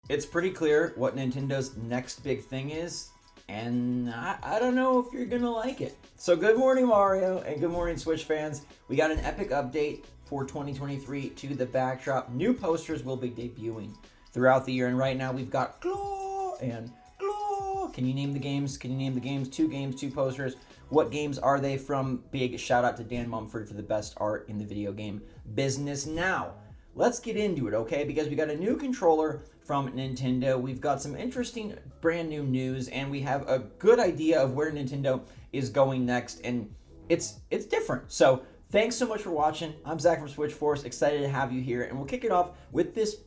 It's pretty clear what Nintendo's next big thing is, and I don't know if you're gonna like it. So good morning, Mario, and good morning, Switch fans. We got an epic update for 2023 to the backdrop. New posters will be debuting throughout the year, and right now we've got Claw and Claw. Can you name the games? Can you name the games? Two games, two posters. What games are they from? Big shout out to Dan Mumford for the best art in the video game business. Now, let's get into it, okay? Because we got a new controller from Nintendo. We've got some interesting brand new news, and we have a good idea of where Nintendo is going next, and it's different. So thanks so much for watching. I'm Zach from SwitchForce, excited to have you here, and we'll kick it off with this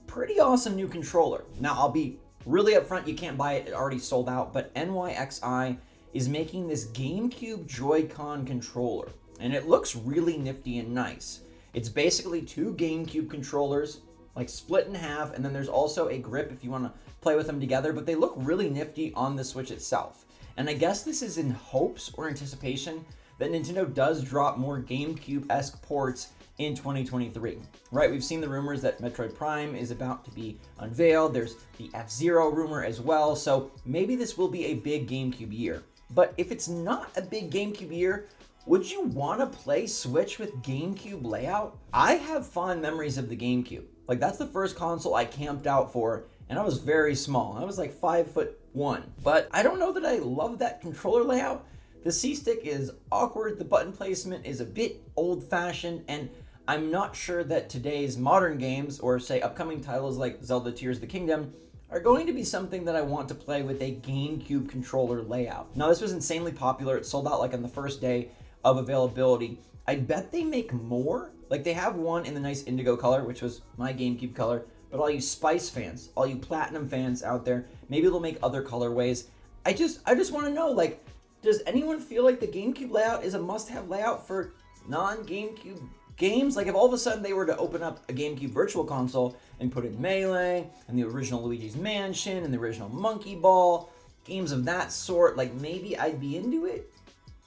pretty awesome new controller. Now, I'll be really upfront, you can't buy it, it already sold out, but NYXI is making this Gamecube JoyCon Controller, and it looks really nifty and nice. It's basically two Gamecube controllers, like split in half, and then there's also a grip if you want to play with them together, but they look really nifty on the Switch itself. And I guess this is in hopes or anticipation that Nintendo does drop more Gamecube-esque ports in 2023. Right, we've seen the rumors that Metroid Prime is about to be unveiled. There's the F-Zero rumor as well, so maybe this will be a big Gamecube year. But if it's not a big Gamecube year, would you want to play Switch with Gamecube layout? I have fond memories of the Gamecube. Like, that's the first console I camped out for, and I was very small. I was like 5'1". But I don't know that I love that controller layout. The C-stick is awkward, the button placement is a bit old-fashioned, and I'm not sure that today's modern games, or say upcoming titles like Zelda Tears of the Kingdom, are going to be something that I want to play with a GameCube controller layout. Now, this was insanely popular. It sold out like on the first day of availability. I bet they make more. Like, they have one in the nice indigo color, which was my GameCube color, but all you Spice fans, all you Platinum fans out there, maybe they'll make other colorways. I just want to know, like, does anyone feel like the GameCube layout is a must-have layout for non-GameCube games? Like, if all of a sudden they were to open up a GameCube Virtual Console and put in Melee and the original Luigi's Mansion and the original Monkey Ball, games of that sort, like, maybe I'd be into it.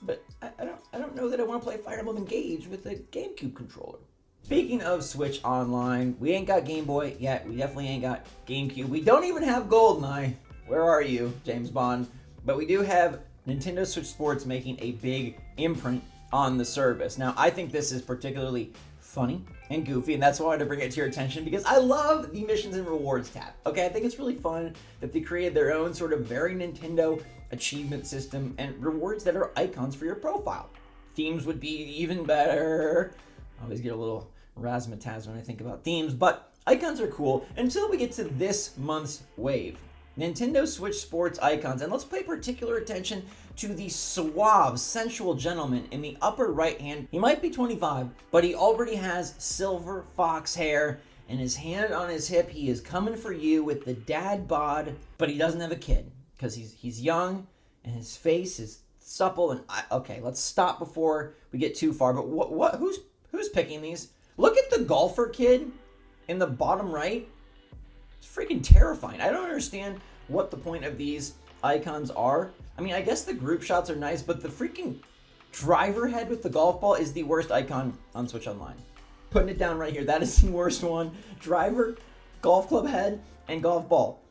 But I don't know that I want to play Fire Emblem Engage with a GameCube controller. Speaking of Switch Online, we ain't got Game Boy yet. We definitely ain't got GameCube. We don't even have GoldenEye. Where are you, James Bond? But we do have Nintendo Switch Sports making a big imprint on the service. Now, I think this is particularly funny and goofy, and that's why I wanted to bring it to your attention, because I love the missions and rewards tab. Okay, I think it's really fun that they created their own sort of very Nintendo achievement system and rewards that are icons for your profile. Themes would be even better. I always get a little razzmatazz when I think about themes, but icons are cool until we get to this month's wave. Nintendo Switch Sports icons, and let's pay particular attention to the suave, sensual gentleman in the upper right hand. He might be 25, but he already has silver fox hair, and his hand on his hip. He is coming for you with the dad bod, but he doesn't have a kid, because he's young, and his face is supple, and okay, let's stop before we get too far, but who's picking these? Look at the golfer kid in the bottom right. It's freaking terrifying. I don't understand what the point of these icons are. I mean, I guess the group shots are nice, but the freaking driver head with the golf ball is the worst icon on Switch Online. Putting it down right here, that is the worst one. Driver, golf club head, and golf ball.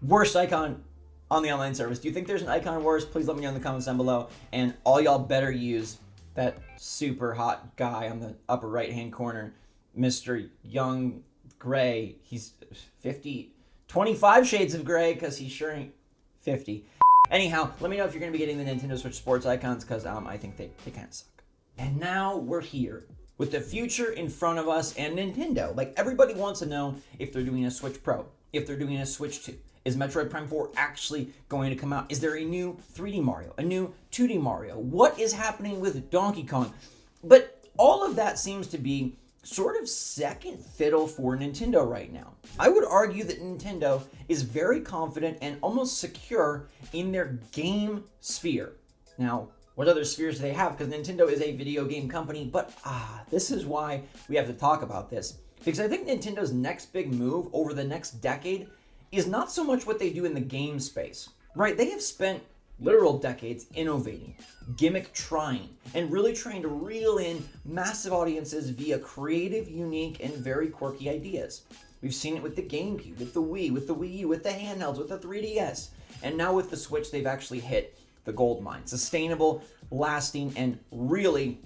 Worst icon on the online service. Do you think there's an icon worse? Please let me know in the comments down below. And all y'all better use that super hot guy on the upper right hand corner, Mr. Young Gray. He's 50, 25 shades of gray, because he sure ain't 50. Anyhow, let me know if you're going to be getting the Nintendo Switch Sports icons, because I think they kind of suck. And now we're here with the future in front of us, and Nintendo. Like, everybody wants to know if they're doing a Switch Pro, if they're doing a Switch 2. Is Metroid Prime 4 actually going to come out? Is there a new 3D Mario, a new 2D Mario? What is happening with Donkey Kong? But all of that seems to be sort of second fiddle for Nintendo right now. I would argue that Nintendo is very confident and almost secure in their game sphere. Now, what other spheres do they have? Because Nintendo is a video game company, but this is why we have to talk about this. Because I think Nintendo's next big move over the next decade is not so much what they do in the game space, right? They have spent literal decades innovating, gimmick trying, and really trying to reel in massive audiences via creative, unique, and very quirky ideas. We've seen it with the Gamecube, with the Wii, with the Wii U, with the handhelds, with the 3DS. And now with the Switch, they've actually hit the gold mine. Sustainable, lasting, and really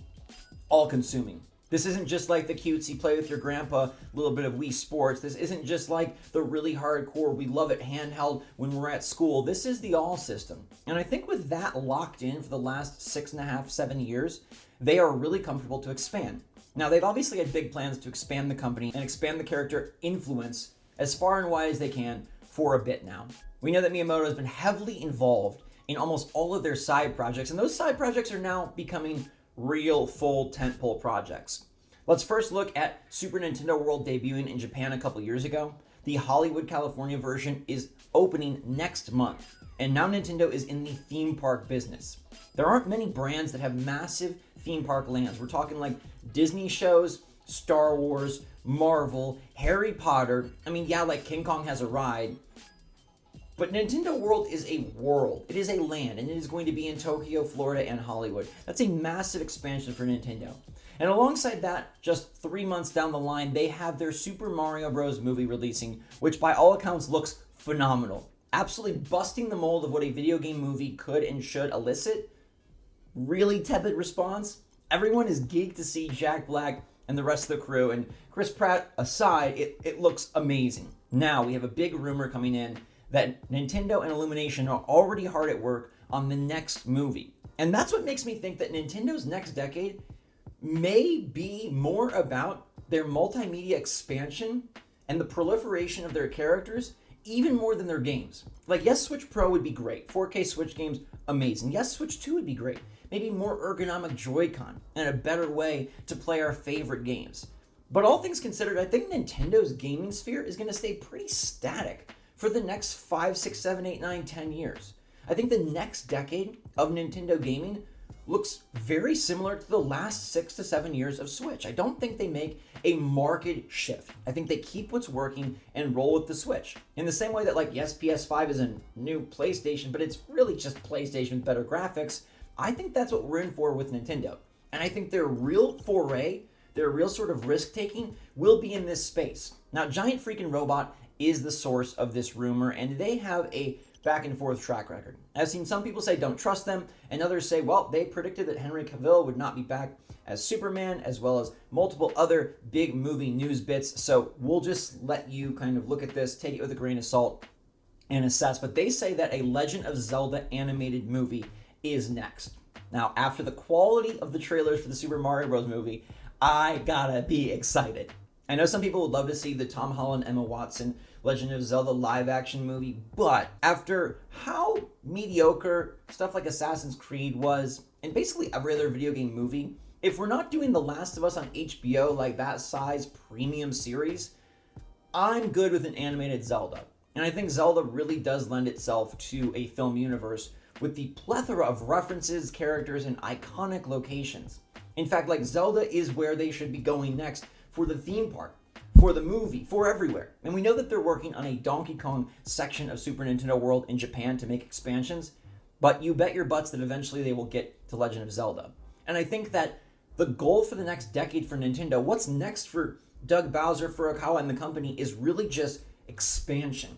all-consuming. This isn't just like the cutesy play with your grandpa, little bit of Wii Sports. This isn't just like the really hardcore, we love it handheld when we're at school. This is the all system. And I think with that locked in for the last 6.5, 7 years, they are really comfortable to expand. Now, they've obviously had big plans to expand the company and expand the character influence as far and wide as they can for a bit now. We know that Miyamoto has been heavily involved in almost all of their side projects, and those side projects are now becoming real full tentpole projects. Let's first look at Super Nintendo World debuting in Japan a couple years ago. The Hollywood, California version is opening next month, and now Nintendo is in the theme park business. There aren't many brands that have massive theme park lands. We're talking like Disney shows, Star Wars, Marvel, Harry Potter. I mean, yeah, like King Kong has a ride. But Nintendo World is a world. It is a land, and it is going to be in Tokyo, Florida, and Hollywood. That's a massive expansion for Nintendo. And alongside that, just 3 months down the line, they have their Super Mario Bros. Movie releasing, which by all accounts looks phenomenal. Absolutely busting the mold of what a video game movie could and should elicit. Really tepid response. Everyone is geeked to see Jack Black and the rest of the crew, and Chris Pratt aside, it looks amazing. Now, we have a big rumor coming in that Nintendo and Illumination are already hard at work on the next movie. And that's what makes me think that Nintendo's next decade may be more about their multimedia expansion and the proliferation of their characters, even more than their games. Like, yes, Switch Pro would be great. 4K Switch games, amazing. Yes, Switch 2 would be great. Maybe more ergonomic JoyCon and a better way to play our favorite games. But all things considered, I think Nintendo's gaming sphere is going to stay pretty static for the next 5, 6, 7, 8, 9, 10 years. I think the next decade of Nintendo gaming looks very similar to the last 6 to 7 years of Switch. I don't think they make a marked shift. I think they keep what's working and roll with the Switch. In the same way that, like, yes, PS5 is a new PlayStation, but it's really just PlayStation with better graphics. I think that's what we're in for with Nintendo. And I think their real foray, their real sort of risk-taking will be in this space. Now, Giant Freaking Robot is the source of this rumor, and they have a back and forth track record. I've seen some people say don't trust them, and others say, well, they predicted that Henry Cavill would not be back as Superman, as well as multiple other big movie news bits. So we'll just let you kind of look at this, take it with a grain of salt, and assess. But they say that a Legend of Zelda animated movie is next. Now, after the quality of the trailers for the Super Mario Bros. Movie, I gotta be excited. I know some people would love to see the Tom Holland, Emma Watson Legend of Zelda live action movie, but after how mediocre stuff like Assassin's Creed was, and basically every other video game movie, if we're not doing The Last of Us on HBO like that size premium series, I'm good with an animated Zelda. And I think Zelda really does lend itself to a film universe with the plethora of references, characters, and iconic locations. In fact, like, Zelda is where they should be going next for the theme park, for the movie, for everywhere. And we know that they're working on a Donkey Kong section of Super Nintendo World in Japan to make expansions, but you bet your butts that eventually they will get to Legend of Zelda. And I think that the goal for the next decade for Nintendo, what's next for Doug Bowser, Furukawa, and the company, is really just expansion.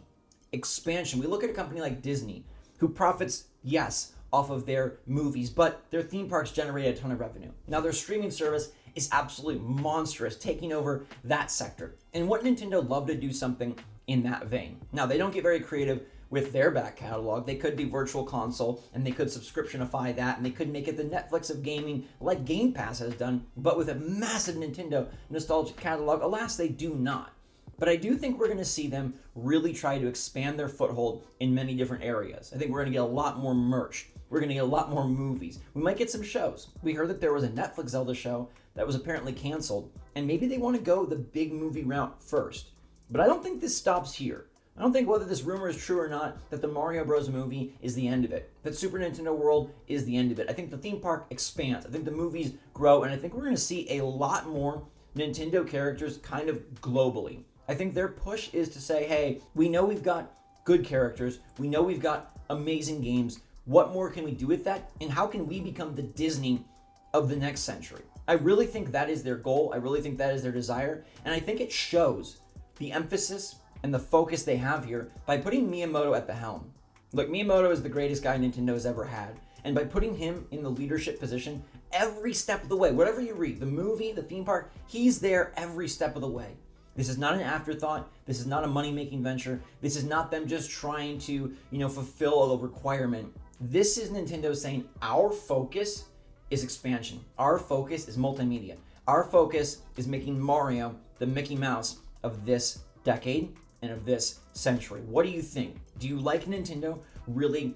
Expansion. We look at a company like Disney, who profits, yes, off of their movies, but their theme parks generate a ton of revenue. Now, their streaming service is absolutely monstrous, taking over that sector. And what Nintendo love to do something in that vein. Now, they don't get very creative with their back catalog. They could be virtual console, and they could subscriptionify that, and they could make it the Netflix of gaming like Game Pass has done, but with a massive Nintendo nostalgic catalog. Alas, they do not. But I do think we're going to see them really try to expand their foothold in many different areas. I think we're going to get a lot more merch. We're going to get a lot more movies. We might get some shows. We heard that there was a Netflix Zelda show that was apparently canceled, and maybe they want to go the big movie route first. But I don't think this stops here. I don't think whether this rumor is true or not that the Mario Bros. Movie is the end of it, that Super Nintendo World is the end of it. I think the theme park expands. I think the movies grow, and I think we're going to see a lot more Nintendo characters kind of globally. I think their push is to say, hey, we know we've got good characters. We know we've got amazing games. What more can we do with that? And how can we become the Disney of the next century? I really think that is their goal. I really think that is their desire. And I think it shows the emphasis and the focus they have here by putting Miyamoto at the helm. Look, Miyamoto is the greatest guy Nintendo has ever had. And by putting him in the leadership position every step of the way, whatever you read, the movie, the theme park, he's there every step of the way. This is not an afterthought. This is not a money-making venture. This is not them just trying to, fulfill a requirement. This is Nintendo saying our focus is expansion. Our focus is multimedia. Our focus is making Mario the Mickey Mouse of this decade and of this century. What do you think? Do you like Nintendo really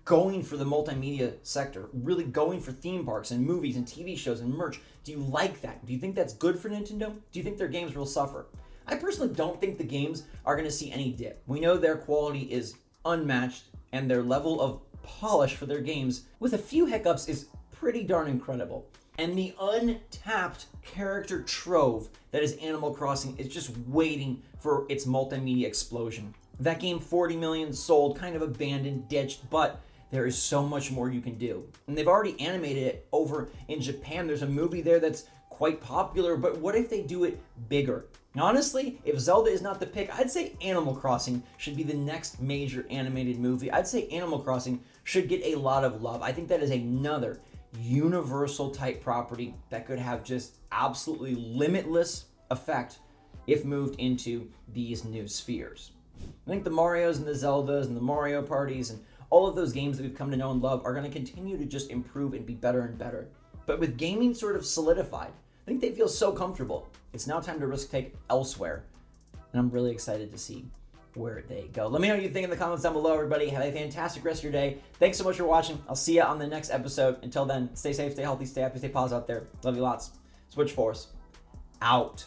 going for the multimedia sector, really going for theme parks and movies and TV shows and merch? Do you like that? Do you think that's good for Nintendo? Do you think their games will suffer? I personally don't think the games are going to see any dip. We know their quality is unmatched and their level of polish for their games, with a few hiccups, is pretty darn incredible. And the untapped character trove that is Animal Crossing is just waiting for its multimedia explosion. That game, 40 million sold, kind of abandoned, ditched, but there is so much more you can do. And they've already animated it over in Japan. There's a movie there that's quite popular, but what if they do it bigger? Honestly, if Zelda is not the pick, I'd say Animal Crossing should be the next major animated movie. I'd say Animal Crossing should get a lot of love. I think that is another universal type property that could have just absolutely limitless effect if moved into these new spheres. I think the Marios and the Zeldas and the Mario parties and all of those games that we've come to know and love are going to continue to just improve and be better and better. But with gaming sort of solidified, I think they feel so comfortable. It's now time to risk take elsewhere. And I'm really excited to see where they go. Let me know what you think in the comments down below, everybody. Have a fantastic rest of your day. Thanks so much for watching. I'll see you on the next episode. Until then, stay safe, stay healthy, stay happy, stay positive out there. Love you lots. SwitchForce, out.